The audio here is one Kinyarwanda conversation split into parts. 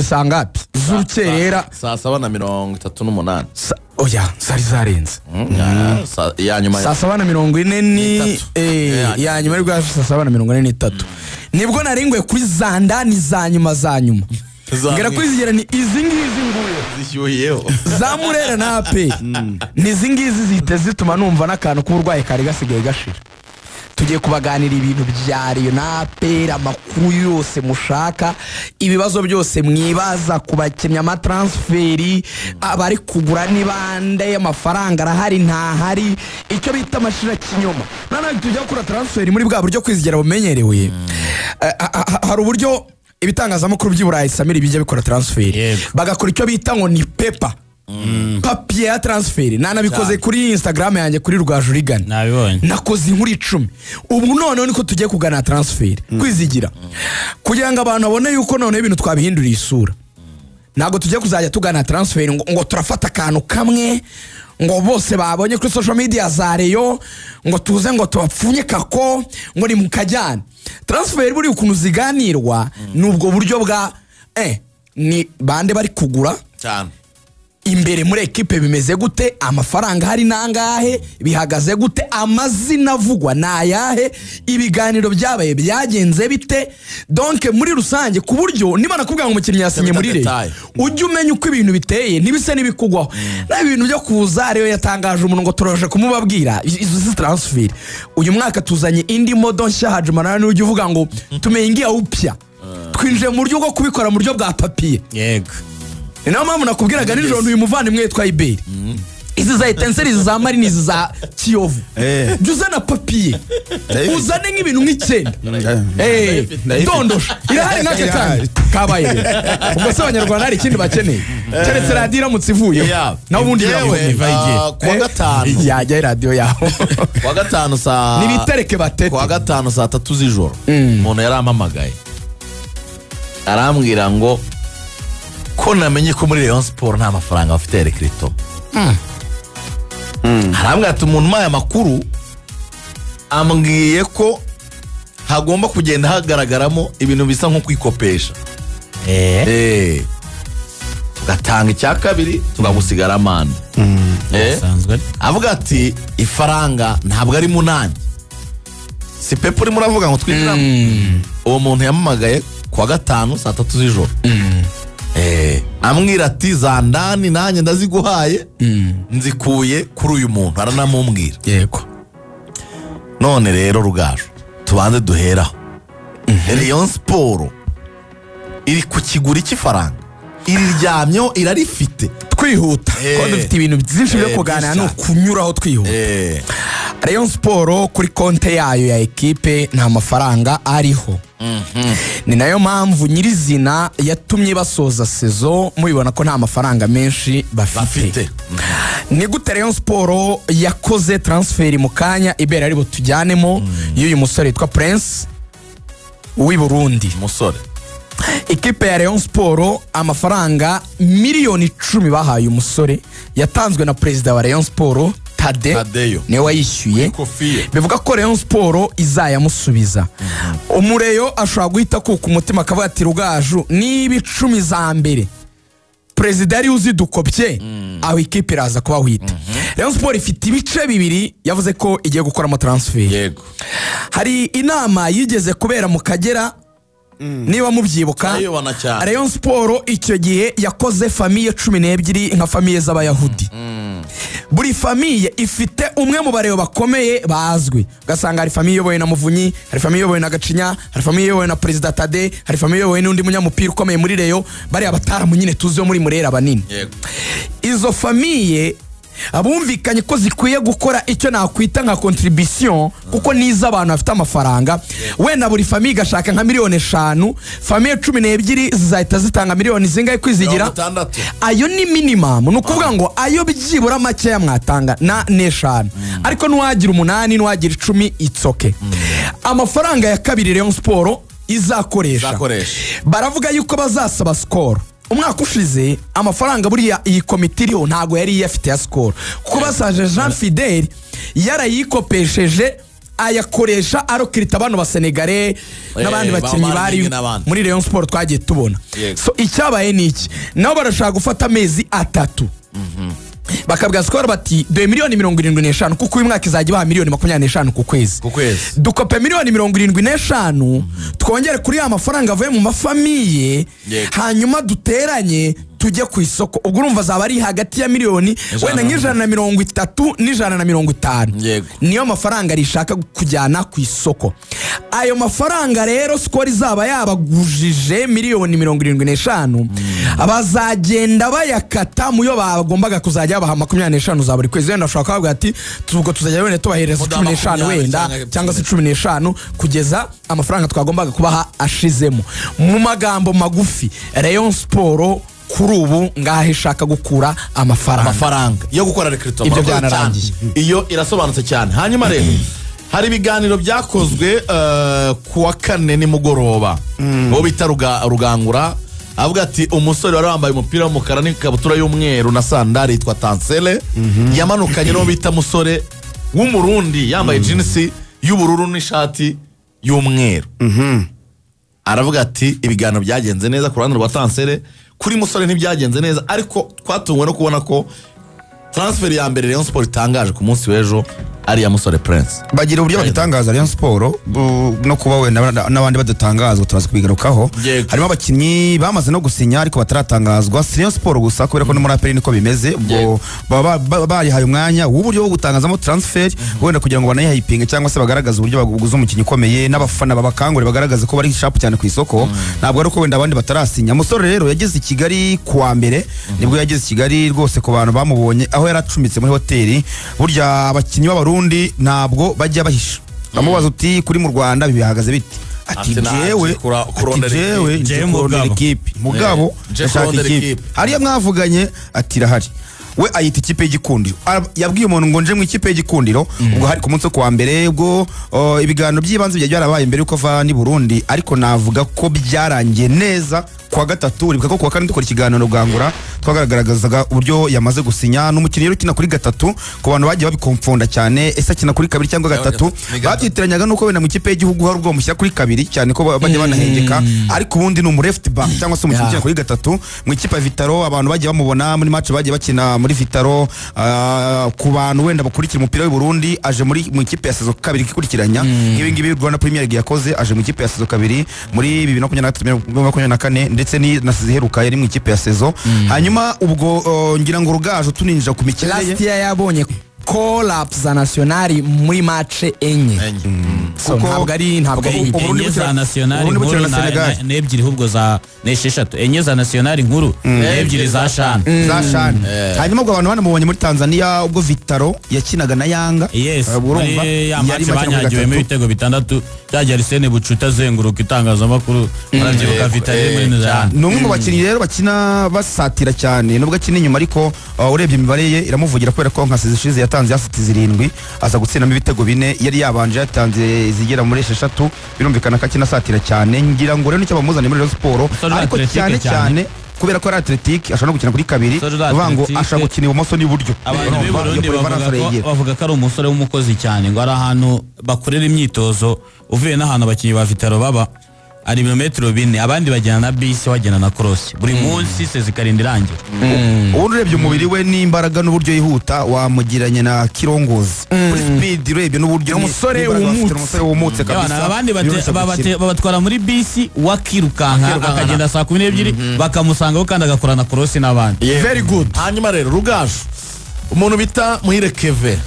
sangapi z'urukerera saa 7:38 oya zari zarenze ya nyuma saa 7:40 ya nyuma rwa saa 7:43 nibwo naringwe kuri zandani za nyuma ngera kwizigera ni izi ngizi nguye zishyuhiyeho za Murera na AP nizi ngizi zihita zituma numva n'akantu k'uburwayi kari gasigaye gashira. Tugiye kubaganira ibintu bya Rayon na APR, amakuru yose mushaka, ibibazo byose mwibaza ku bakinnyi, amatransferi, abari kugura n'ibande, amafaranga arahari ntahari, icyo bita amashira kinyoma. Nana tujya kura transferi muri bwa buryo kwizigera bumenyerewe. Hari uburyo ibitangazamakuru by'Iburayi Samiri bijya bikora transferi bagakora icyo bita ngo ni paper papier ya transferi. Nanabikoze kuri Instagram yanjye kuri Rwajurigana nabibonye, nakoze inkuru 10. Ubu none niko tugiye kugana transferi kwizigira kugira ngo abantu babone yuko none ibintu twabihindura isura. Nago tujye kuzajya tugana transferi ngo turafata akantu kamwe ngo bose babonye kuri social media za Rayon ngo tuze ngo tubapfunye kako ngo ni mukajyana. Transferi buri ukuntu ziganirwa nubwo buryo bwa ni bande bari kugura cyane imbere muri equipe bimeze gute, amafaranga hari nangahe, bihagaze gute, amazina avugwa nayahe, ibiganiro byabaye byagenze bite. Donc muri rusange ku buryo niba nakubwira ngo umukinnyi yasinye muri Rayon ujye umenya uko ibintu biteye nibise nibikugwaho. Na ibintu byo kuza Rayon yatangaje umuntu ngo turaje kumubabwira izo transfer. Uyu mwaka tuzanye indi modo nshya Hajumanani ujye uvuga ngo tumeingia upya, twinje mu buryo bwo kubikora mu buryo bwa papier. Yego Ina mama nakubwiraga nijoro uyu muvandimwe yitwa Iberi. Izi za Etenseri za Marini za Kiyovu. Juzana papier. Uzane nk'ibintu nk'ikenda. Dondosha. Irahari nake kandi kabaye. Ubwo se abanyarwanda hari ikindi bakeneye. Keretse radio iramutse ivuye. Na ubundi yewe kwa gatanu yajya radio yaho. Kwa gatanu saa nibitereke batete. Kwa gatanu saa 3 z'ijoro umuntu yarampamagaye arambwira ngo ko namenye ko muri Rayon Sport nta mafaranga bafite recruitment. Harambwa ati umuntu maya makuru ambwiye ko hagomba kugenda hagaragaramo ibintu bisa nko kwikopesha. Tugatanga icya kabiri tugagusigara amana. Avuga ati ifaranga ntabwo ari munani. Si pepo uri muravuga ngo twinjira. Uwo muntu yamamagaye kwa gatanu saa 3 z'ijoro. Amwira ati zandani nanjye ndaziguhaye nzikuye kuri uyu muntu aranamubwira. Yego none rero Rugaju tubanze duheraho. Rayon Sport iri ku kiguri cy'ifaranga iriryamyeho irarifite twihuta ko dufite ibintu byinshi byo kuganira no kunyuraho twihuta. Rayon Sport kuri konte yayo ya equipe nta mafaranga ariho. Ni nayo mpamvu nyirizina yatumye basoza sezo mubibona ko nta mafaranga menshi bafite. Ni gute Rayon Sport yakoze transferi mu kanya Ibera ari butujyanemo y'uyu musore yitwa Prince w'i Burundi. Musore Ikipe ya Rayon Sport amafaranga miliyoni 10 bahaye umusore yatanzwe na president wa Rayon Sport Tadeyo ne wayishyuye. Bivuga ko Rayon Sport izayamusubiza. Umureyo ashobora guhita kuko umutima akavuga ati Rugaju niba 10 za mbere president ari uzidukopye aho ikipe iraza kuba wita. Rayon Sport ifite ibice bibiri yavuze ko igiye gukora ama transfer. Yego hari inama yigeze kubera mu Kagera niba mubyibuka. Rayon Sport icyo gihe yakoze famille 12 nka famille z'abayahudi. Buri famille ifite umwe mu bareo bakomeye bazwi. Gasanga hari famille yoboye na Muvunyi, hari famille yoboye na Gacinya, hari famille yoboye na President Tade, hari famille yoboye n'undi munyamupira ukomeye muri Rayon bari abatara mu nyine tuzo muri Murera banini. Izo famille abumvikanye ko zikwiye gukora icyo nakwita nka contribution kuko niza abantu bafite amafaranga. Wenda buri famille gashaka nka miliyoni 5, famille 12 zizahita zitanga miliyoni zingahe kwizigira. Ayo ni minimum, nukuvuga ngo ayo byibura make ya mwatanga na 5 ariko nuwagira 8 nuwagira 10 it's okay. Amafaranga ya kabiri Rayon Sport izakoresha baravuga yuko bazasaba score. Umwaka ushize amafaranga buriya iyi komite iriho ntago yari yafite ya score kuko basaje Jean Fidel yarayikopesheje ayakoresha arokirita bano basenegare n'abandi bakinnyi bari muri Rayon Sport twagiye tubona. So icyabaye ni iki, nabo barashaka gufata amezi 3 bakabwira Skol bati de miliyoni 75 kuko uyu mwaka izajya ba miliyoni 25 ku kwezi. Dukope miliyoni 75 twongere kuri ya mafaranga avuye mu mafamiye, hanyuma duteranye tujye ku isoko. Ubwo urumva zaba ari hagati ya miliyoni wenda $130 n'150. Niyo mafaranga rishaka kujyana ku isoko. Ayo mafaranga rero Skol izaba yabagujije miliyoni 75, abazagenda bayakata muyo bagombaga kuzajya baha 25 za buri kwezi. Wenda ushaka kuvuga ati tubwo tuzajya wenda tubahereza 15 wenda cyangwa se 15 kugeza amafaranga twagombaga kubaha ashizemo. Mu magambo magufi, Rayon Sport kuri ubu ngaho ishaka gukura amafaranga yo gukora recruitment. Ibyo byanarangiye, iyo irasobanutse cyane. Hanyuma rero hari ibiganiro byakozwe kuwa 4 nimugoroba bo bita Rugangura, avuga ati umusore wari wambaye umupira w'umukara n'ikabutura y'umweru na sandali yitwa Tansele yamanukanye no bita musore w'umurundi yambaye jeans y'ubururu n'ishati y'umweru. Aravuga ati ibiganiro byagenze neza ku ruhande rwa Tansele, kuri musore ntibyagenze neza, ariko twatungwe no kubona ko transfer ya mbere Rayon Sport itangaje ku munsi w'ejo ari ya musore Prince. Bagira uburyo bagitangaza Rayon Sport no kuba we n'abandi badatangazwa turaza kubigarukaho. Harimo abakinnyi bamaze no gusinya ariko bataratangazwa. Rayon Sport gusa kubera ko no muri APR niko bimeze, ubwo bayihaye umwanya w'uburyo bwo gutangazamo transfer wenda kugira ngo banayihipinge cyangwa se bagaragaza uburyo baguze umukinnyi ukomeye n'abafana babakangure bagaragaza ko bari sharp cyane ku isoko. Ntabwo ari ko wenda abandi batarasinya. Musore rero yageze i Kigali kuwa mbere, nibwo yageze i Kigali rwose ku bantu bamubonye aho yaracumbitse muri hoteli. Burya abakinnyi b'Abarundi ntabwo bajya bahisha. Bamubaza uti kuri mu Rwanda bibihagaze biti, ati jewe kurondera ikipe mugabo ashaka ikipe. Hariya mwavuganye ati irahari, we ayita ikipe y'Igikundiro. Yabwiye umuntu ngo nje mu ikipe y'Igikundiro. Ubwo hari ku munsi kwa mbere ubwo ibiganiro by'ibanze byarabaye mbere yuko ava ni Burundi, ariko navuga ko byarangiye neza kwa gatatu. Uribuka ko kwa kane dukora ikiganiro Rugangura twagaragazaga uburyo yamaze gusinya n'umukinnyi ukina kuri gatatu. Ku bantu bagiye babikomfonda cyane, ese akina kuri kabiri cyangwa gatatu, batitiranyaga nuko wenda mu kipe y'igihugu hari ubwo mushyira kuri kabiri cyane ko bajya banahengeka, ariko ubundi ni left back cyangwa se umukinnyi kuri gatatu. Mu ikipe ya Vitaro abantu bagiye bamubona muri match bagiye bakina muri Vitaro. Ku bantu wenda bakurikira umupira w'u Burundi aje muri mu ikipe ya saison kabiri ikurikiranya. Ibi ngibi Rwanda Premier League yakoze, aje mu ikipe ya saison kabiri muri 2023-2024 ndetse ni nasiheruka yari mu ikipe ya saison. Hanyuma ubwo ngira ngo Rugaju tuninjira ku mikino last year yabonye call-ups za nationali muri match enye. So ntabwo ari enye za nationali nkuru n'ebyiri hubwo za nesheshatu. Enye za nationali nkuru n'ebyiri za shan. Hanyuma ubwo abantu banamubonye muri Tanzania ubwo Vitaro yakinaga na Yanga. Urumva yari banyagiwemo ibitego 6 cyajya Arsene Bucuta zenguruka itangazamakuru arabyibuka Vitaro muri Nizan. Numwe mu bakinnyi rero bakina basatira cyane nubwo akina inyuma, ariko urebye imibare ye iramuvugira kubera ko nka Sezishize yatanze afite 7 aza gutsindamo ibitego 4, yari yabanje yatanze zigera muri 6. Birumvikana ko akina satira cyane. Ngira ngo rero nicyo bamuzanye muri Rayon Sport, ariko cyane kubera ko ari athletic ashobora gukina kuri kabiri, uvuga ngo ashaka gukina ibumoso n'iburyo. Bavuga ko ari umusore w'umukozi cyane, ngo ari ahantu bakorera imyitozo uvuye n'ahantu abakinnyi ba Vitaro baba ari ibirometero 4, abandi bajyana na bisi wagena na cross buri munsi se zikarinda irangira. Ubundi urebye umubiri we n'imbaraga n'uburyo yihuta wamugiranye na Kirongozi kuri speed. Urebye n'uburyo umusore wumutse kabisa. Abandi babatwara muri bisi wakirukanka akagenda saa 12 bakamusangaho kandi agakora na cross n'abandi. Very good. Hanyuma rero Rugaju, umuntu bita Muhire Keve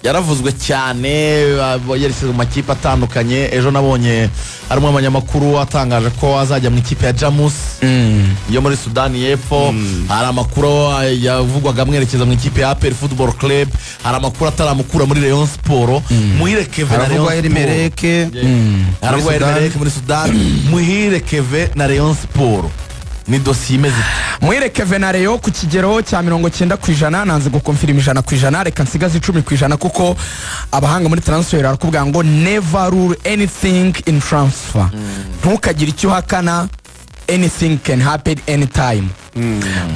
yaravuzwe cyane, yarisize mu makipe atandukanye. Ejo nabonye harimo abanyamakuru atangaje ko azajya mu ikipe ya Jamus yo muri Sudani y'Epfo. Hari amakuru yavugwaga amwerekeza mu ikipe ya APR Football Club. Hari amakuru ataramukura muri Rayon Sport. Muhire Keve na Rayon Sport muri Sudani. Muhire Keve na Rayon Sport ni dosiye imeze. Muhire Keve na Rayon ku kigero cya 90% nanze gukonfirima 100%, reka nsigaze 10% kuko abahanga muri transfer barakubwira ngo never rule anything in transfer. Ntukagire icyo hakana anything can happen anytime.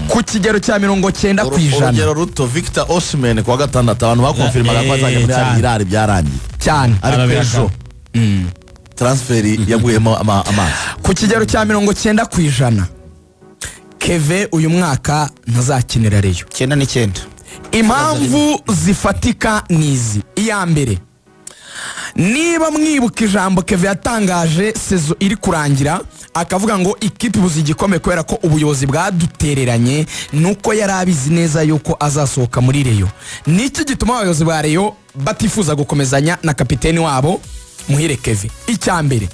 Ku kigero cya 90%. urugero ruto Victor Osimhen kwa gatandatu abantu bakonfirmaga ko azajya muri Al-Hilal byarangiye cyane, ariko ejo transferi yaguyemo amazi. Ku kigero cya 90%. Keve uyu mwaka ntazakinira Rayon. 9. Impamvu zifatika nizi. Iya mbere, niba mwibuka ijambo Keve yatangaje sezo iri kurangira akavuga ngo ikipe buzi igikombe kubera ko ubuyobozi bwadutereranye, nuko yari abizi neza yuko azasohoka muri Rayon. Niki gituma abayobozi ba Rayon batifuza gukomezanya na kapiteni wabo Muhire Keve? Icya mbere,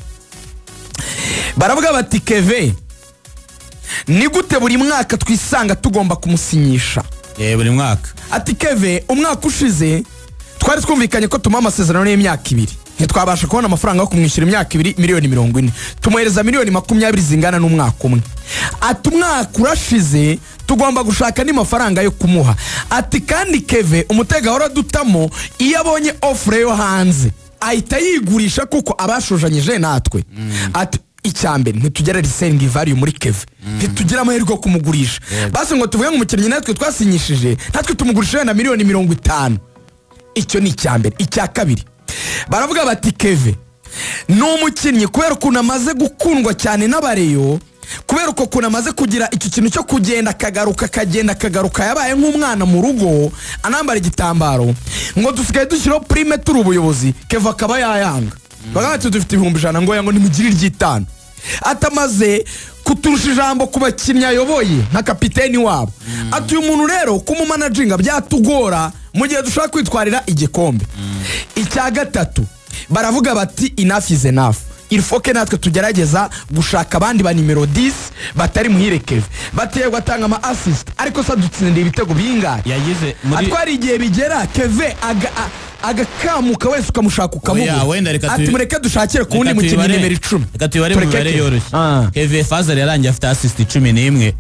baravuga bati Keve ni gute buri mwaka twisanga tugomba kumusinyisha? Buri mwaka. Ati Keve umwaka ushize twari twumvikanye ko tuma amasezerano y'imyaka 2, ntitwabasha kubona amafaranga yo kumwishyura imyaka 2 miliyoni 40, tumuhereza miliyoni 20 zingana n'umwaka umwe. Ati umwaka urashize tugomba gushaka ni mafaranga yo kumuha. Ati kandi Keve umutega hora dutamo iyo abonye offer yo hanze ahita yigurisha kuko abashojanyije natwe. Ati icyambere ntitugera reselling value muri Keve, ntitugira amahirwe yo kumugurisha. Basi ngo tuvuge ngo umukinnyi natwe twasinyishije natwe tumugurisha na miliyoni 50. Icyo ni icyambere. Icya kabiri, baravuga bati Keve ni umukinnyi kubera ukuntu amaze gukundwa cyane n'abareyo, kubera uko ukuntu amaze kugira icyo kintu cyo kugenda akagaruka yabaye nk'umwana mu rugo anambara igitambaro, ngo dusigaye dushyiraho prime turi ubuyobozi. Keve akaba yayanga, bagaga ati dufite 100 ngo nimugirire ry'itanu. Atamaze kuturusha ijambo ku bakinnyi ayoboye nka kapiteni wabo. Ati uyu muntu rero kumumanaginga byatugora mu gihe dushaka kwitwarira igikombe. Icya gatatu, baravuga bati enough is enough. Il faut que natwe tugerageza gushaka abandi ba nimero 10 batari Muhire Keve, bateye gutanga ama assist ariko sa dutsindira ibitego bingahe. Yagize muri atwari igihe bigera Keve agakamuka wese ukamushaka ukamubura. Ati mureke dushakire ku wundi mukinnyi nimero 10. Reka tubare mu bare yoroshye. Keve Fazer yarangiye afite assist 11,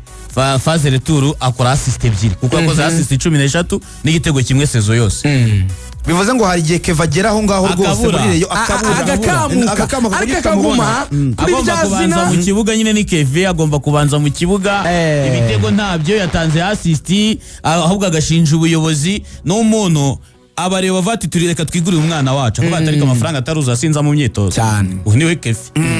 Fazer Retour akora assist 2 kuko yakoze assist 13 n'igitego kimwe sezo yose. Bivuze ngo hari igihe Keva agera aho ngaho rwose muri Rayon agakamuka akaguma agomba kubanza mu kibuga. Nyine ni Keve agomba kubanza mu kibuga, ibitego ntabyo yatanze assist, ahubwo agashinja ubuyobozi n'umuntu abareba bavati turireka twigurira umwana wacu kuko batarika amafaranga ataruza asinza mu myitozo cyane. Niwe Keve.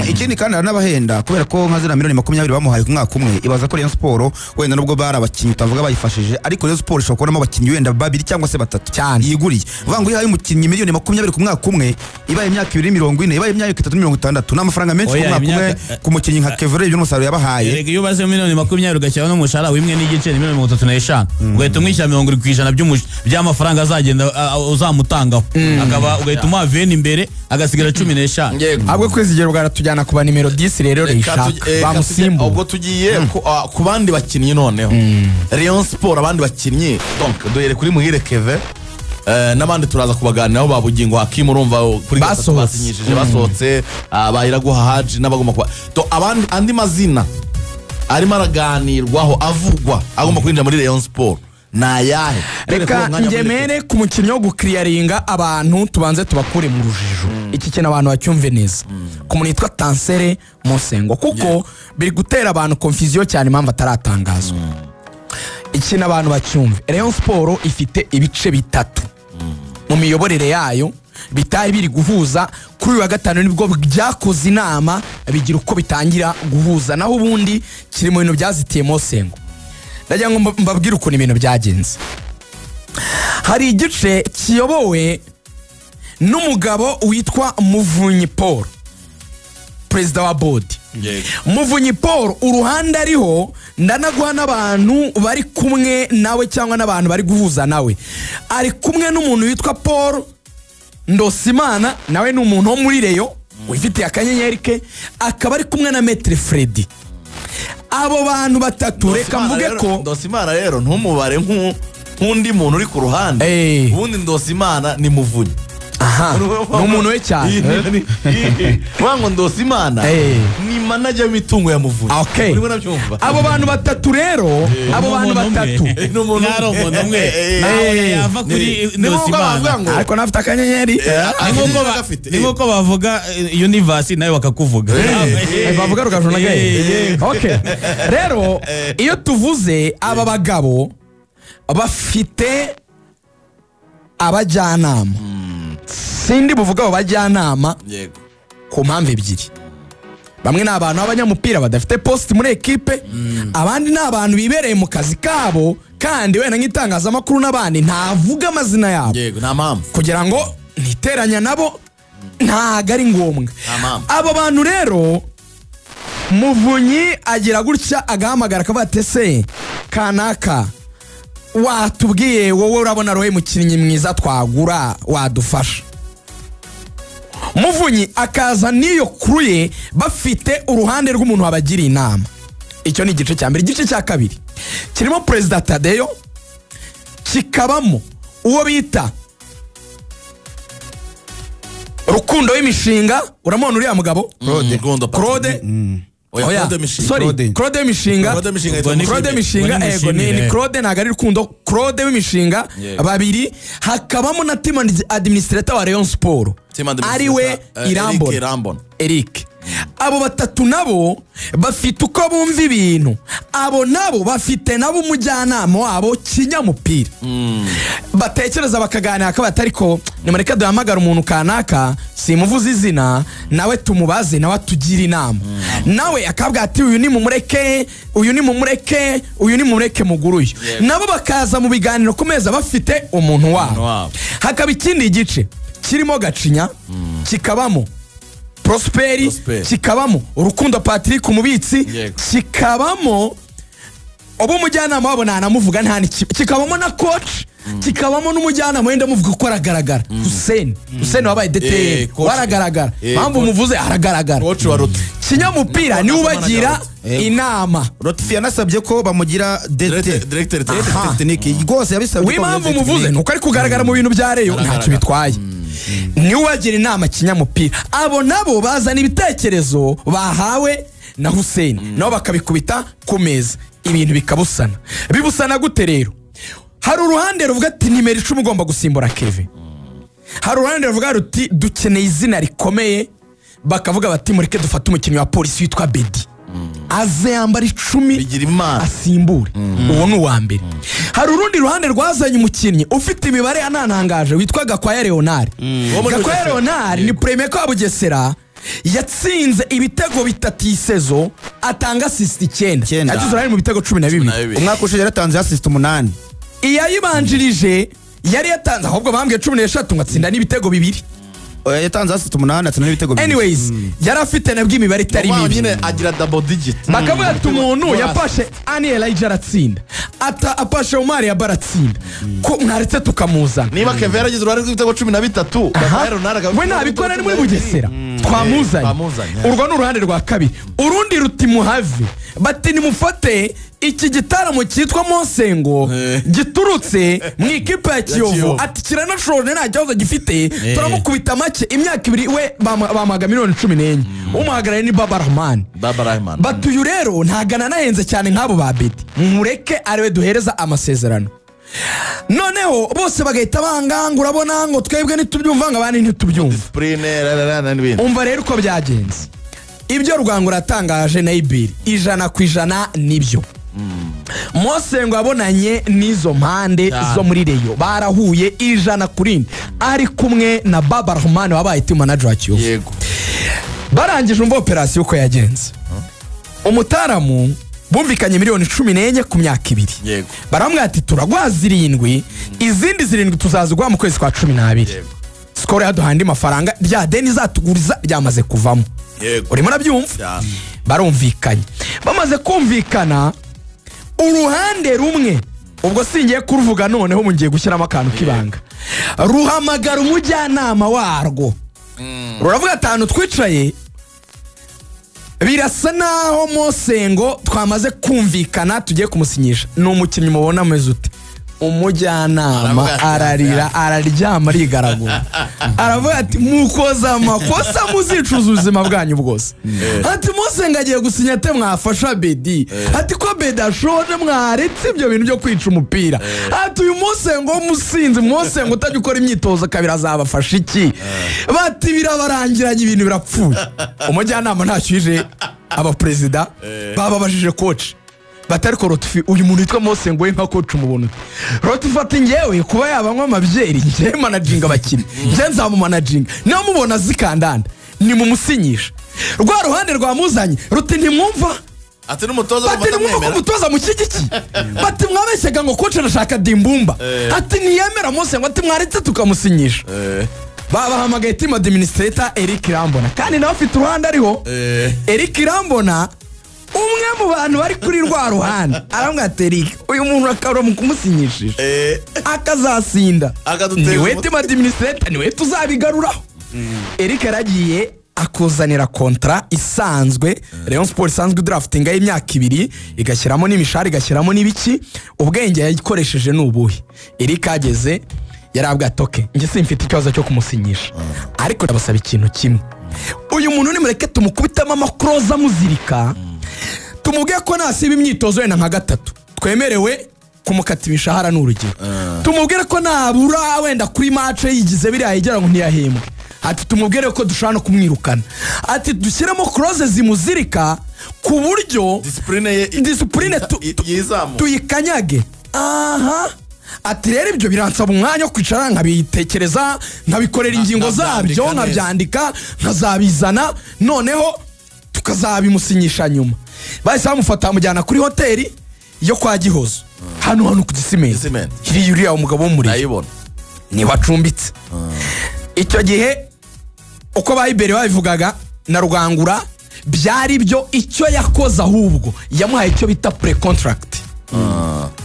Ikindi kandi n'abahenda kubera ko nka zina miliyoni 20 bamuhaye ku mwaka umwe, ibaza ko Rayon Sport wenda nubwo bari abakinnyi utavuga bayifashije, ariko Rayon Sport ishobora kubonamo abakinnyi wenda 2 cyangwa se 3 yiguriye. Vuga ngo ihaye umukinnyi miliyoni 20 ku mwaka umwe, ibaye imyaka 240, ibaye imyaka 360, n'amafaranga menshi ku mwaka umwe ku mukinnyi nka Keve ibyo n'umusaruro yabahaye. Rega iyo baze miliyoni 20 ugashyiraho n'umushahara w'imwe n'igice miliyoni 35, ugahita umwishyura 70% by'amafaranga azagenda uzamutangaho, akaba ugahita umuha 20 imbere agasigara 15. Ahubwo kwizigera ugaratujyana kuba nimero 10 rero rishaka bamusimbu. Ubwo tugiye ku bandi bakinnyi noneho Rayon Sport abandi bakinnyi donc doyere kuri Muhire Keve n'abandi turaza kubaganiraho babugingo Hakim urumva kuri gatatu basinyishije basohotse Bayiraguha Haji n'abagomba kuba to abandi andi mazina arimo araganirwaho avugwa agomba kwinjira muri Rayon Sport nayahe. Reka ngemere ku mukinnyi wo gukiriyaringa abantu tubanze tubakure mu rujijo. Iki kintu abantu bacyumve neza ku muntu yitwa Tansere Mosengo kuko biri gutera abantu confusion cyane impamvu ataratangazwa. Ikintu abantu bacyumve, Rayon Sport ifite ibice bitatu mu miyoborere yayo bitari biri guhuza. Kuri uyu wa gatanu nibwo byakoze inama bigira uko bitangira guhuza, naho ubundi kiri mu bintu byazitiye Mosengo. Ndagira ngo mbabwire ukuntu ibintu byagenze. Hari igice kiyobowe n'umugabo witwa Muvunyi Paul, perezida wa bodi. Muvunyi Paul uruhande ariho ndanaguha n'abantu bari kumwe nawe cyangwa n'abantu bari guhuza nawe. Ari kumwe n'umuntu witwa Paul Ndosimana, nawe ni umuntu wo muri Rayon wifitiye akanyenyeri ke, akaba ari kumwe na Maître Freddy. Abo bantu batatu reka mvuge ko Ndosimana rero ntumubare nk'undi muntu uri ku ruhande. Ubundi Ndosimana ni Muvunyi. aha ni umuntu we cyane wango Ndosimana ni manager w'imitungo ya Muvunyi. Okay, abo bantu batatu rero abo bantu batatu ngaro umuntu umwe nawe yava kuri Ndosimana ariko nafite akanyenyeri niko bavuga universe nawe bakakuvuga bavuga rugajona gaye. Okay, rero iyo tuvuze aba bagabo bafite abajyanama, sindi buvuga abo bajyanama ku mpamvu ebyiri. Bamwe ni abantu b'abanyamupira badafite post muri ekipe, abandi ni abantu bibereye mu kazi kabo kandi wenda nk'itangazamakuru n'abandi ntavuga amazina yabo kugira ngo niteranya nabo ntago ari ngombwa. Abo bantu rero Muvunyi agira gutya agahamagara akavuga ati se kanaka watubwiye wowe urabona rohe mukinnyi mwiza twagura wadufasha. Muvunyi akaza niyo kruye bafite uruhande rw'umuntu wabagira inama. Icyo ni igice cya mbere. Igice cya kabiri kirimo President Tadeyo, kikabamo uwo bita Rukundo w'imishinga, uramubona uriya mugabo Claude Claude w'imishinga ego ni Claude ntago ari Rukundo, Claude w'imishinga babiri. Hakabamo na team administrator wa Rayon Sport ariwe Irambona Eric. Abo batatu nabo bafite uko bumva ibintu, abo nabo bafite nabo umujyanama wabo kinyamupira. Batekereza bakaganira akabata ariko nimureka duhamagara umuntu kanaka simuvuze izina nawe tumubaze nawe tugira inama. Nawe akabwa ati uyu ni mumureke, uyu ni mumureke, uyu ni mumureke muguruyo. Nabo bakaza mu biganiro ku meza bafite umuntu wabo. Hakaba ikindi gice kirimo Gacinya, kikabamo Prosperi, kikabamo Urukundo Patrick umubitsi, kikabamo obo mujyanama wabo nanamuvuga ntani, kikabamo na coach, kikabamo n'umujyanama wenda muvuga ko aragaragara Hussein wabaye DT waragaragara, mpamvu muvuze aragaragara coach wa Ruti kinyamupira ni ubagira inama. Rotifiya nasabye ko bamugira directeur technique rwose yabisabye ko mpamvu muvuze nuko ari kugaragara mu bintu bya Rayon ntacyo bitwaye. Ni ubagira inama kinyamupira. Abo nabo bazana ibitekerezo bahawe na Hussein nabo bakabikubita ku meza, ibintu bikabusana. Bibusana gute rero? Hari uruhande ruvuga ati nimero 10 ugomba gusimbura Kevin. Hari uruhande ruvuga ruti dukeneye izina rikomeye, bakavuga bati mureke dufate umukinnyi wa polisi witwa Bedi aze yambara 10 asimbure. Uwo ni uwa mbere. Hari urundi ruhande rwazanye umukinnyi ufite imibare ananangaje witwa Gakwaya Leonard. Gakwaya Leonard ni premier kwa Bugesera, yatsinze ibitego bitatu isezo, atanga assist 9. Yagize mu bitego 12. Umwaka ushize yaratanze assist 8. Iyayibanjirije yari yatanze ahubwo bambwiye 13 ngatsinda n'ibitego 2. Yatanze assist 8 atsinda n'ibitego 2. Anyways, yari afite nabwo imibare itari mibi. Nyine agira double digit. Bakavuga ati umuntu yafashe Ani Elijah aratsinda, apashe Omar yabaratsinda, ko mwaretse tukamuzana. Niba Kevin yaragize uruhare rw'ibitego 13 Gakwaya Leonard we nabikora ni muri Bugesera twamuzanye. Urwo ni uruhande rwa kabiri. Urundi ruti muhave bati nimufate iki gitaramo cyitwa Monsengo giturutse mu ikipe ya Kiyovu, ati kiranashorone nta kibazo gifite, turamukubita make imyaka 2 we bamaga miliyoni 14. Umuhagarariye ni Baba Rahman. Batuyu rero ntagana nahenze cyane nk'abo ba Bedi, mureke ariwe duhereza amasezerano. Noneho bose bagahita banganga, urabona ngo twebwe nitubyumva ngabandi ntitubyumva. Umva rero uko byagenze. Ibyo Rwangura atangaje na Ibiri 100% nibyo. Monsengo abonanye n'izo mpande zo muri Rayon, barahuye 100% ari kumwe na Baba Rahman wabaye team manager wa Kiyovu. Yego. Barangije umva operation uko yagenze. Umutaramu bumvikanye miliyoni 14 ku myaka 2. Yego. Baramwe ati turagwa 7, izindi 7 tuzazigwa mu kwezi kwa 12. Skoro yaduhandi mafaranga rya deni zatuguriza ryamaze kuvamo. Urimo nabyumva? Barumvikanye. Bamaze kumvikana uruhande rumwe, ubwo singiye kuruvuga noneho mungiye gushyiramo akantu kibanga. Ruhamagara umujyanama warwo. Ruravuga atanu twicaye, birasa naho Monsengo twamaze kumvikana tugiye kumusinyisha. Ni umukinnyi mubona meze ute? umujyanama ararira araryama arigaragura aravuga ati mukoza amakosa muzicuza ubuzima bwanyu bwose ati Mose ngagiye gusinya ate mwafasha Bedi ati ko Bedi ashoje mwaretse ibyo bintu byo kwica umupira ati uyu Mose ngo musinzi Mose ngo utajya ukora imyitozo kabiri azabafasha iki bati birabarangiranye ibintu birapfuye umujyanama ntashyuje aba president bababajije coach batari ko Rotifi uyu muntu witwa Mose ngo nka coach umubona Rotifi ati ngewe kuba yabanywa amabyeri nge managing abakiri nge nzamu managing namubona zikandanda ni mumusinyisha rwa ruhande rwamuzanye ruti ntimwumva ati n'umutoza batamwemera umutoza mu kigiki bati mwabeshyaga ngo coach arashaka Dimbumba ati ntiyemera Mose ngo ati mwaretse tukamusinyisha babahamagaye team administrator Eric Rambona kandi nawe afite uruhande ariho Eric Rambona umwe mu bantu bari kuri rwa ruhande aramubwira ati Eric uyu muntu akabura mu kumusinyishije akazasinda niwe team administrator niwe tuzabigaruraho Eric yaragiye akuzanira kontra isanzwe Rayon Sport isanzwe draftinga y'imyaka 2 igashyiramo n'imishari igashyiramo n'ibiki ubwenge yayikoresheje n'ubuhe Eric ageze yarabwa toke nge simfite ikibazo cyo kumusinyisha ariko ndabasaba ikintu kimwe uyu muntu ni mureke tumukubitamo amakroza muzirika tumubwiye ko nasiba imyitozo yena nka 3 twemerewe kumukata imishahara n'urugero tumubwire ko nabura wenda kuri match yigize biriya yigera ngo ntiyahembwe ati tumubwire ko dushaka no kumwirukana ati dushyiramo croze zimuzirika ku buryo discipline tuyikanyage aha ati rero ibyo biransaba umwanya wo kwicara nkabitekereza nkabikorera ingingo zabyo nkabyandika nkazabizana noneho tukazabimusinyisha nyuma bahise bamufata mujyana kuri hoteli yo kwa Gihozo hano ku Gisimenti iriya umugabo wo muri ni wacumbitse icyo gihe uko bayibere babivugaga na Rugangura byari byo icyo yakoze ahubwo yamuhaye icyo bita pre-contract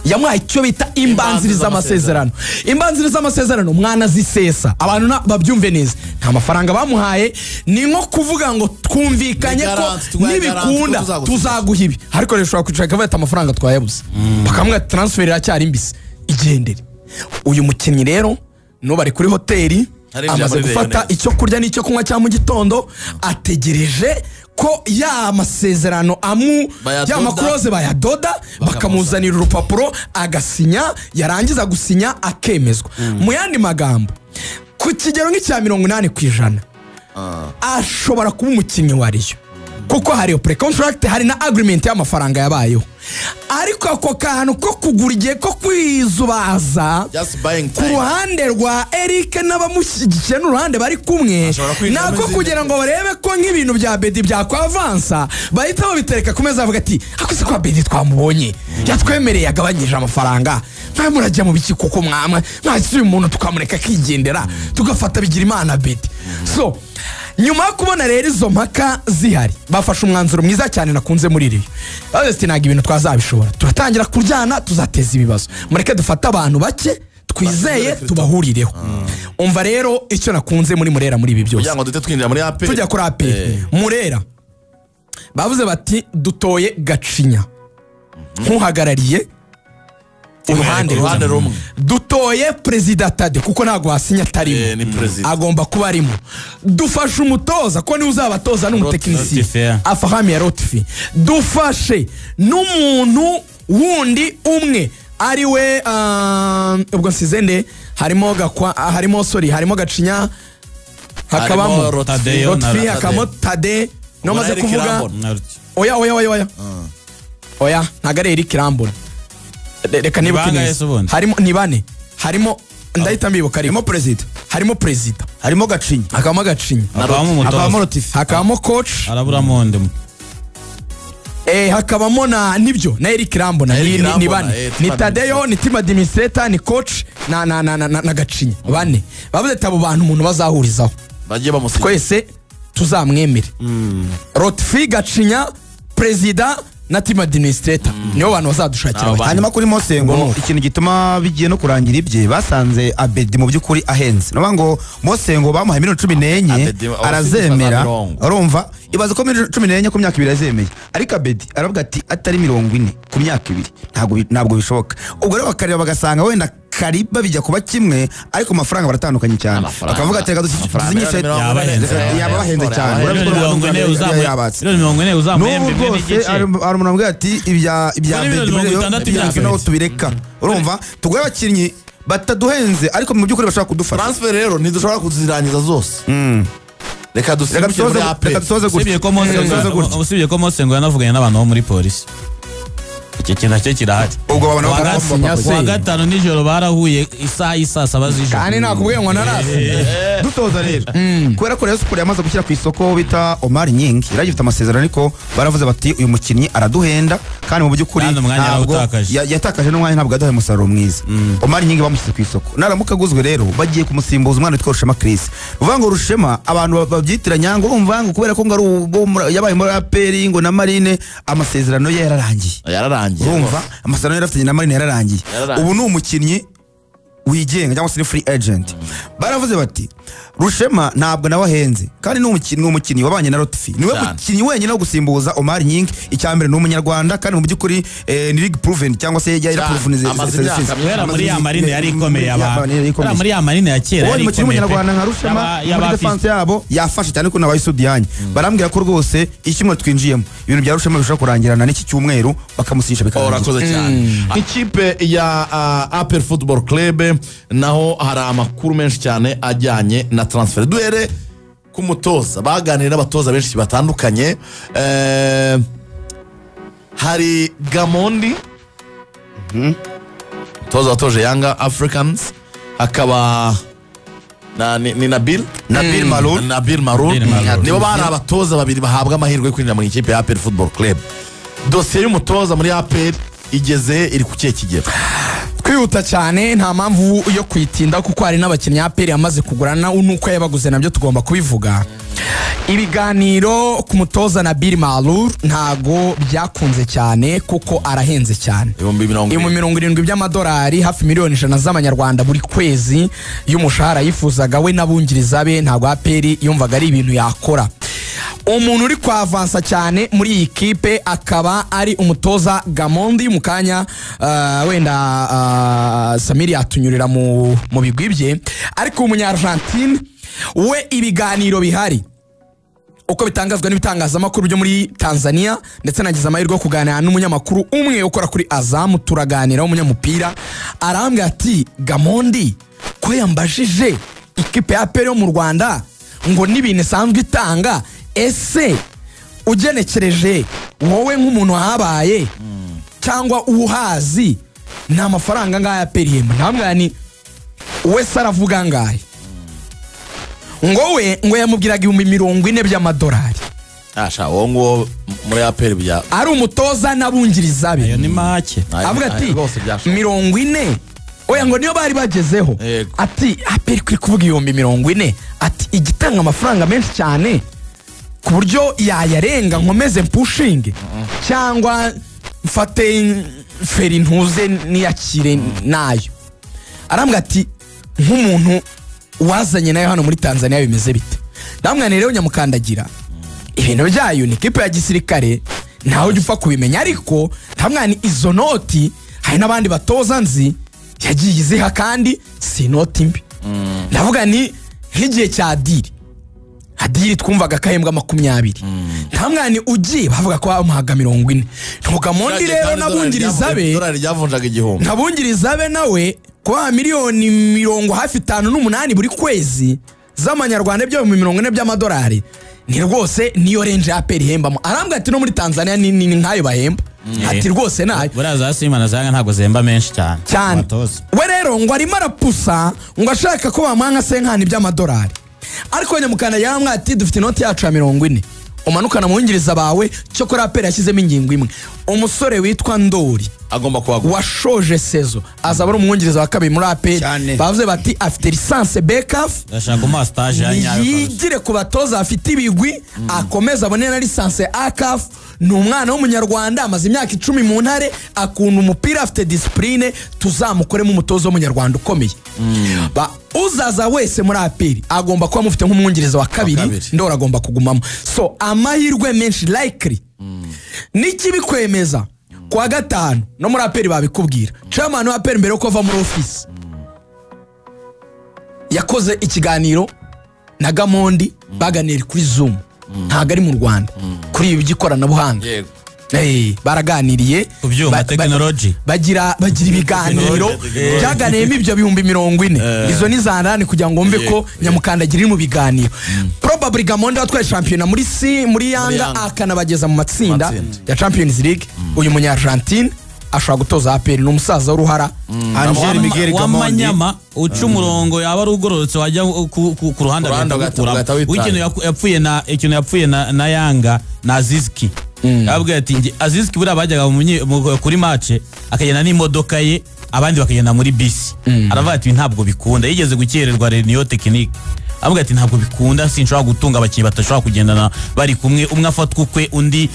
yamuhaye icyo bita imbanziriza amasezerano mwana zisesa abantu babyumve neza nta mafaranga bamuhaye ni nko kuvuga ngo twumvikanye ko nibikunda tuzaguha ibi ariko rero ushobora kwicara kavata amafaranga twayabuze bakamwe transfer iracyari mbisi igendere uyu mukinnyi rero no bari kuri hoteli amaze gufata icyo kurya n'icyo kunywa cya mu gitondo ategereje ko ya masezerano ya makroze bayadoda bakamuzanira urupapuro agasinya yarangiza gusinya akemezwa mu yandi magambo ku kigero nk'icya 80% ashobora kuba umukinnyi wariyo kuko hari pre-contract hari na agreement y'amafaranga yabayeho ariko ako kantu ko kugura igihe ko kwizubaza ku ruhande rwa Eric n'abamushyigikiye n'uruhande bari kumwe nako kugira ngo barebe ko nk'ibintu bya Bedi byakwavansa bahita babitereka ku meza bavuga ati akose kwa Bedi twamubonye yatwemereye agabanyije amafaranga nta murajya mu biki kuko mwasi uyu muntu tukamureka kigendera tugafata bigira Imana Bedi so nyuma yo kubona rero izo mpaka zihari bafashe umwanzuro mwiza cyane nakunze muri iri ati ntago ibintu twazabishobora turatangira kuryana tuzateza ibibazo mureke dufata abantu bake twizeye tubahurireho umva rero icyo nakunze muri Murera muri ibi byose kugira ngo dute twinjira muri AP tujya kuri AP Murera bavuze bati dutoye Gacinya nkuhagarariye uruhande rumwe dutoye President Tade kuko ntago hasinya atarimo agomba kuba arimo dufashe umutoza ko ni uzabatoza n'umutekinisiye afahami ya Rotifi dufashe n'umuntu wundi umwe ari we ubwo nsizende harimo Gacinya hakabamo Rotifi hakamo Tade no maze kuvuga oya ntagare Eric Rambona reka nibuke neza harimo ni bane harimo ndahita mbibuka harimo president harimo Gacinya hakamo Gacinya hakamo Rotifi hakamo coach araburamo ndemo hakabamo na nibyo na Eric Rambona ni bane ni Tadeyo ni team administrator ni coach na Gacinya bane bavuze tabo bantu umuntu bazahurizaho bagiye bamusiga twese tuzamwemere Rotifi Gacinya president na team administrator nibo bantu bazadushakira. Hanyuma kuri Mosengo ikintu gituma bigiye no kurangira ibye basanze Abedi mu by'ukuri ahenze. No ngo Mosengo bamuhaye miliyoni 14 arazemera. Urumva ibaze ko miliyoni 14 ku myaka 2 azemeye. Ariko Abedi aravuga ati atari 40 ku myaka 2 ntabwo bishoboka. Ubwo rero bakareba bagasanga wenda kariba bijya kuba kimwe ariko amafaranga baratandukanye cyane. Bakavuga ati duzinyishe yaba bahenze cyane. Umuntu ati ibya no tubireka. Urumva tugwe abakinnyi bataduhenze ariko mu by'ukuri bashaka kudufasha. Transfer rero ntidushobora kuzirangiza zose. Reka usibye ko Mosengo yanavuganye n'abantu bo muri polisi. Icyo kintu cyo kirahari. Ubwo babona wa gatanu nijoro barahuye isaa 7 z'ijoro. Kandi nakubwiye ngo narase. Dutoza rero. Kubera ko Rayon Sport yamaze gushyira ku isoko bita Omar Nying, iragifite amasezerano ariko baravuze bati uyu mukinnyi araduhenda kandi mu by'ukuri yatakaje n'umwanya ntabwo adahaye umusaruro mwiza. Omar Nying bamushyize ku isoko. Naramuka aguzwe rero bagiye kumusimbuza umwana witwa Rushema Chris. Uvuga ngo Rushema abantu babyitiranya ngo urumva ngo kubera ko ngo yabaye muri APR ngo na Marine amasezerano ye yararangiye. Urumva amasezerano yarafite na Marine yararangiye. Ubu ni umukinnyi wigenga cyangwa se free agent. Baravuze bati Rushema ntabwo nawe ahenze kandi n'umukinnyi wabanye na Lotfi niwe mukinnyi wenyine no gusimbuza Omar Nying. Icyambere ni umunyarwanda kandi mu by'ukuri ni league proven cyangwa se yari proven muri ya Marine yari ikomeye muri ya Marine ya kera yari ikomeye. Umunyarwanda nka Rushema muri defense yabo yafashe cyane ko nabaye Sudiyanye. Barambwira ko rwose ikimwe twinjiyemo ibintu bya Rushema bishobora kurangirana n'iki cyumweru bakamusisha bikarangira cyane. Ikipe ya APR Football Club naho hari amakuru menshi cyane ajyanye na transfer. Duhere ku mutoza baganira n'abatoza benshi batandukanye. Hari Gamondi toza watoje Young Africans, hakaba ni Nabil Maroun nibo bari abatoza babiri bahabwa amahirwe yo kwinjira mu ikipe ya APR Football Club. Dosiye y'umutoza muri APR igeze iri ku kigero. Kwihuta cyane nta mpamvu yo kwitinda kuko hari n'abakinnyi APR yamaze kugurana nuko yabaguze nabyo tugomba kubivuga. Ibiganiro ku mutoza Nabil Maroun ntago byakunze cyane kuko arahenze cyane. 70 by'amadolari hafi miliyoni 100 z'amanyarwanda buri kwezi y'umushahara yifuzaga we n'abungiriza be. Ntago APR yumvaga ari ibintu yakora. Umuntu uri kwa avansa cyane muri iyi kipe akaba ari umutoza Gamondi. Mu kanya wenda Samiri yatunyurira mu bigwi bye, ariko umunya-Argentine we ibiganiro bihari uko bitangazwa n'ibitangazamakuru byo muri Tanzania, ndetse nagize amahirwe yo kuganira n'umunyamakuru umwe ukora kuri Azam. Turaganira umunyamupira arambwira ati Gamondi ko yambajije ikipe ya APR yo mu Rwanda ngo n'ibintu isanzwe itanga, ese ugenekereje wowe nk'umuntu habaye cyangwa uhazi ni amafaranga ngaya APR yemba? Ntabwo ni wese aravuga ngaye ngo yamubwiraga 40 by'amadolari. Asha wongo muri APR bya ari umutoza n'abungiriza be. Ayo ni make. Avuga ati 40 oya ngo niyo bari bagezeho. Ati APR kuri kuvuga 40 ati igitanga amafaranga menshi cyane ku buryo yayarenga nkomeze pushing cyangwa mfate feri ntuze niyakire nayo. Arambwa ati nk'umuntu wazanye nayo hano muri Tanzania bimeze bite? Namwana rero nyamukandagira ibintu byayo ni kipe ya gisirikare ntaho ujya kubimenya, ariko ntamwana izo noti hari n'abandi batoza nzi yagiye iziha kandi si noti mbi. Ndavuga ni nk'igihe cya Adiri twumvaga kahembwa 20. Ntamwana ugiye bavuga ko bamuhaga 40. Ntugamondi rero nabungiriza be dolari ryavunjaga igihombo. Nabungiriza be nawe kwa miliyoni 58 buri kwezi z'amanyarwanda byo 40 by'amadolari. Ni rwose niyo range ya APR ihembamo. Arambwa ati no muri Tanzania ni nkayo bahemba. Ati rwose nayo buraza Simana zanga ntago zemba menshi cyane. We rero ngo arimo arapusa ngo ashaka ko bamwanga senkani by'amadolari. Ariko nyamukana yamwe ati dufite inoti yacu ya 40. Umanukana muhingiriza bawe cyo kora APR yashyizemo ingingo imwe. Umusore witwa Ndori agomba kuwagura washoje sezo azaba ari umuhingiriza wa kabiri muri APR. Bavuze bati afite licence BCAF, ndashaka mu stage ya nyayo yigire ku batoza afite ibigwi akomeza abone na licence ACAF ni umwana w'umunyarwanda amaze imyaka 10 mu ntare akunda umupira afite discipline tuzamukoremo umutozo w'umunyarwanda ukomeye uzaza wese muri APR agomba kuba mufite nk'umwungiriza wa kabiri ndora agomba kugumamo so amahirwe menshi likely nikibikwemeza kwa gatanu no muri APR babikubwira chairman wa APR mbere yo kuva muri office yakoze ikiganiro na Gamondi baganira kuri Zoom ntago ari mu Rwanda kuri ibi by'ikoranabuhanga baraganiriye kubyuma technology bagira ibiganiro byaganiyemo ibyo 40,000 izo ni zanani kugira ngo mve ko Nyamukandagira iri mu biganiro probably Gamondi watwaye champion muri Yanga akanabageza mu matsinda ya Champions League uyu munya Argentine ashobora gutoza APR n'umusaza w'uruhara Angel Miguel Gamondi uca umurongo yaba ari ugororotse wajya ku ruhande ikintu yapfuye na Yanga na Azizki yabwiye ati Azizki buriya bajyaga kuri match akagenda n'imodoka ye abandi bakagenda muri bisi aravuga ati ntabwo bikunda yigeze gukererwa Reunion Technique avuga ati ntabwo bikunda sinshobora gutunga abakinnyi batashobora kugendana bari kumwe umwe afatwa ukwe undi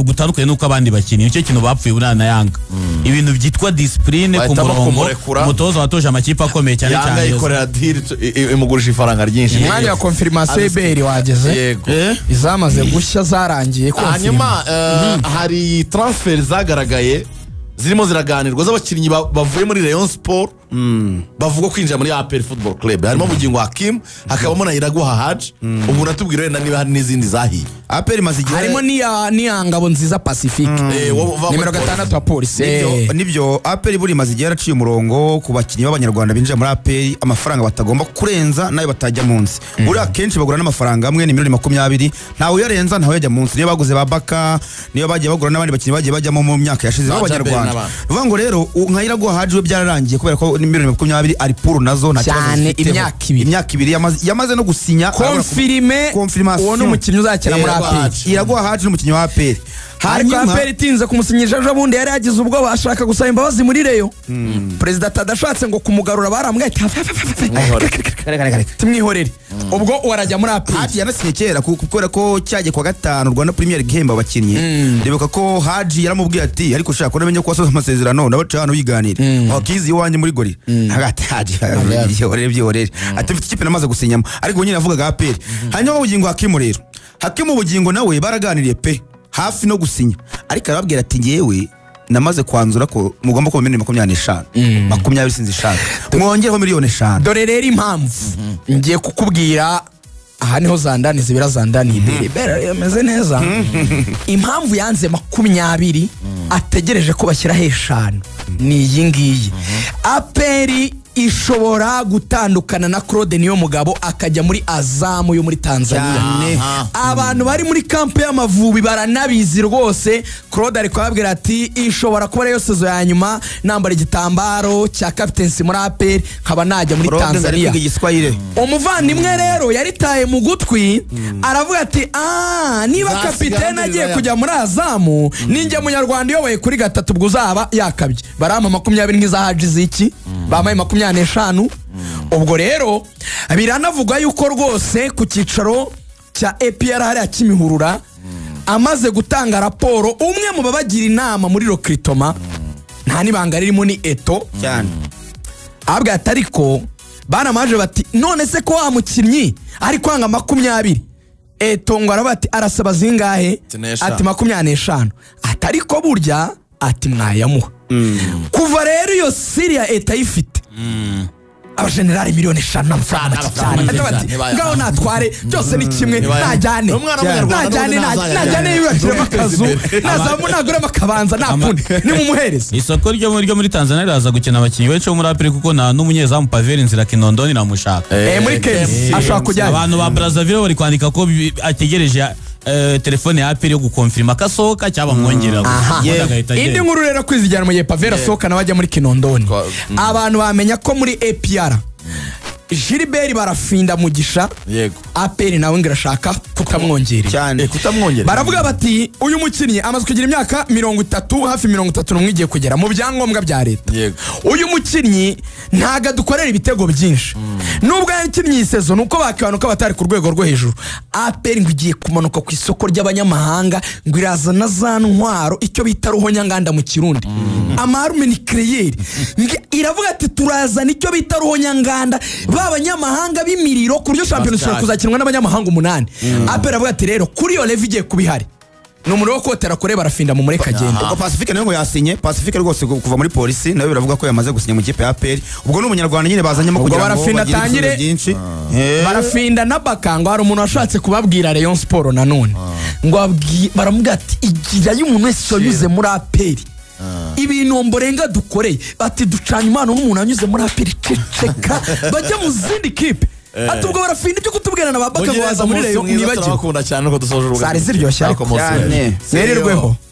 gutandukanye nuko abandi bakinnyi nicyo kintu bapfuye buriya na Yanga ibintu byitwa discipline ku murongo umutoza watoje amakipe akomeye cyane cyane Yanga ikorera deal imugurisha ifaranga ryinshi umwanya wa confirmation y'Eberi wageze izamaze gushya zarangiye hanyuma hari transfer zagaragaye zirimo ziraganirwa z'abakinnyi bavuye muri Rayon Sport bavuga kwinjira muri APR Football Club harimo Bugingo Hakim hakabamo na Iraguha Haji ubu natubwira wenda niba hari n'izindi zahiye APR mazigira harimo ni Ngabo Nziza Pacifique nimero 6 wa polisi nibyo APR buri mazigira yaraciye umurongo ku bakinnyi b'abanyarwanda binjira muri APR amafaranga batagomba kurenza nayo batajya munsi buri akenshi bagura n'amafaranga amwe ni 20,000 ntawe yarenza ntawe yajya munsi niyo baguze babaka niyo bagiye bagura n'abandi bakinnyi bagiye bajyamo mu myaka yashize b'abanyarwanda vuga ngo rero nka Iraguha Haji we byararangiye kubera ko 2020 ari puru nazo nta cyane imyaka 2 yamaze no gusinya confirmation uwo n'umukinnyi uzakina muri APR Iraguha Haji n'umukinnyi wa APR harimo APR itinze kumusinyisha ejo bundi yari yagize ubwo bashaka gusaba imbabazi muri Reyo Perezida tadashatse ngo kumugarura baramwete tumwihorere ubwo warajya muri APR Haji yanasinye kera kubera ko cyaje kwa gatanu Rwanda Premier Gihemba abakinnyi ndibuka ko Haji yaramubwiye ati ariko ushaka ko menye ko wasoza amasezerano nabaca hano biganira wakizi iwanjye muri gori hagati Haji byihorere ati mfite ikipe namaze gusinyamo ariko nyine avugaga APR hanyuma Bugingo Hakim rero Hakim Bugingo nawe baraganiriye pe hafi no gusinya ariko arababwira ati ngewe namaze kwanzura ko mugomba kuba 2025 sinzishaka mwongereho 5,000,000 dore rero impamvu ngiye kukubwira aha niho zandani zibira zandani ibere yameze neza impamvu yanze 20 ategereje ko bashyira 5 ni iyi ngiyi APR ishobora gutandukana na Claude niyo mugabo akajya muri Azamu yo muri Tanzania abantu bari muri kampe y'Amavubi baranabizi rwose Claude ari kwabwira ati ishobora kuba yo sezo ya nyuma nambara igitambaro cya captaincy muri APR nkaba najya muri Tanzania umuvandimwe rero yaritaye mu gutwi aravuga ati niba kapitene agiye kujya muri Azamu ninjye munyarwanda yoboye kuri 3 ubwo uzaba yakabye barama 20 nk'iza Haji ziki bamaye 25 ubwo rero biranavugwa yuko rwose ku cyicaro cya APR hari akimihurura amaze gutanga raporo umwe mu babagira inama muri recruitment nta nibanga ririmo ni Eto cyane abwa atariko banamaje bati none se ko wamukinnyi ari kwanga 20 Eto ngo arabati arasaba zingahe ati 25 atariko burya ati mwayamuha kuva rero iyo Syria Eta ifite abajenerali 5,000,000 n'amafaranga ngaho natware byose ni kimwe najyane yubakiremo akazu naguremo akabanza nakundi ni mumuhereza isoko ryo muri Tanzania raza gukina abakinnyi benshi bo muri APR kuko nta n'umunyezamu Paveri Nzira Kinondoni namushaka muri Kenya ashaka kujya abantu ba Brazzaville bari kwandika ko ategereje telefone ya APR yo gukonfirma kasohoka cyaba mwongerera indi nkuru rero kwizijyana mu gihe Pavera sohoka nabajya muri Kinondoni abantu bamenya ko muri APR Gilbert barafinda Mugisha yego APR nawe ngo irashaka kutamwongerera baravuga bati uyu mukinnyi amaze kugira imyaka 30 hafi 31 igiye kugera mu byangombwa bya leta. Uyu mukinnyi ntaga dukorera ibitego byinshi nubwo yakinnye iyi season nuko bakabanuka batari ku rwego rwo hejuru. APR ngo igiye kumanuka ku isoko ry'abanyamahanga ngo irazana za ntwaro icyo bita ruhonyanganda mu Kirundi amarume ni créer iravuga ati turazana icyo bita ruhonyanganda b'abanyamahanga b'imiriro ku buryo champion ishobora kuzakinwa n'abanyamahanga 8. APR avuga ati rero kuri yo level igiye kubihari numuro wo kotera kure barafinda mu mureka agenda. Ubwo Pacifique nayo ngo yasinye Pacifique rwose kuva muri polisi nayo biravuga ko yamaze gusinya mu kipe ya APR. Ubwo n'umunyarwanda nyine bazanyemo kugira ngo barafinda tangire barafinda nabakango hari umuntu washatse kubabwira Rayon Sport nanone ngo baramubwira ati igira y'umuntu wese yanyuze muri APR ibintu mborenga dukoreye bati ducanye impano n'umuntu anyuze muri APR ceceka bajya mu zindi kipe atubwo barafinda ibyo kutubwirana babaka ngo baza muri Rayon nibagire bakunda cyane ko dusoje urugo zari ziryoshye ariko nererweho